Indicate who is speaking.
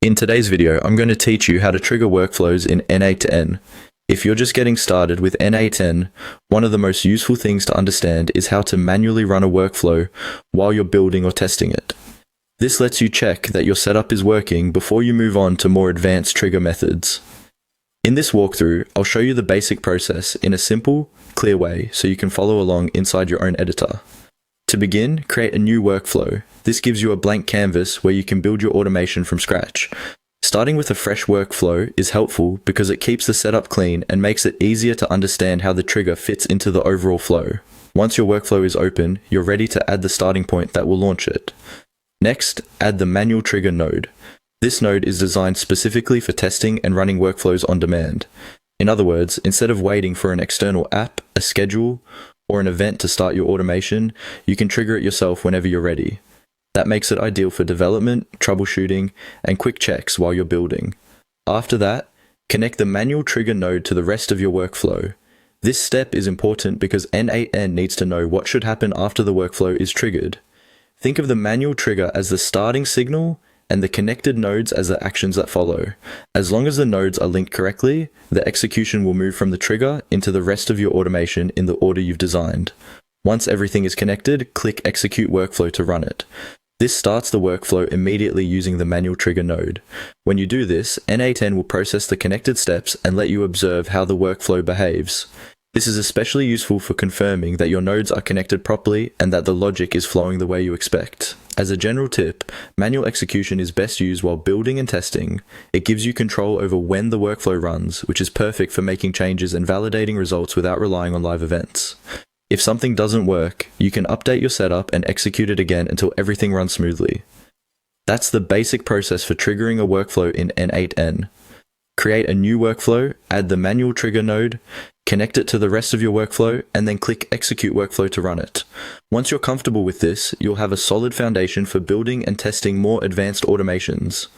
Speaker 1: In today's video, I'm going to teach you how to trigger workflows in n8n. If you're just getting started with n8n, one of the most useful things to understand is how to manually run a workflow while you're building or testing it. This lets you check that your setup is working before you move on to more advanced trigger methods. In this walkthrough, I'll show you the basic process in a simple, clear way so you can follow along inside your own editor. To begin, create a new workflow. This gives you a blank canvas where you can build your automation from scratch. Starting with a fresh workflow is helpful because it keeps the setup clean and makes it easier to understand how the trigger fits into the overall flow. Once your workflow is open, you're ready to add the starting point that will launch it. Next, add the manual trigger node. This node is designed specifically for testing and running workflows on demand. In other words, instead of waiting for an external app, a schedule, or an event to start your automation, you can trigger it yourself whenever you're ready. That makes it ideal for development, troubleshooting, and quick checks while you're building. After that, connect the manual trigger node to the rest of your workflow. This step is important because n8n needs to know what should happen after the workflow is triggered. Think of the manual trigger as the starting signal and the connected nodes as the actions that follow. As long as the nodes are linked correctly, the execution will move from the trigger into the rest of your automation in the order you've designed. Once everything is connected, click Execute Workflow to run it. This starts the workflow immediately using the manual trigger node. When you do this, n8n will process the connected steps and let you observe how the workflow behaves. This is especially useful for confirming that your nodes are connected properly and that the logic is flowing the way you expect. As a general tip, manual execution is best used while building and testing. It gives you control over when the workflow runs, which is perfect for making changes and validating results without relying on live events. If something doesn't work, you can update your setup and execute it again until everything runs smoothly. That's the basic process for triggering a workflow in n8n. Create a new workflow, add the manual trigger node, connect it to the rest of your workflow, and then click Execute Workflow to run it. Once you're comfortable with this, you'll have a solid foundation for building and testing more advanced automations.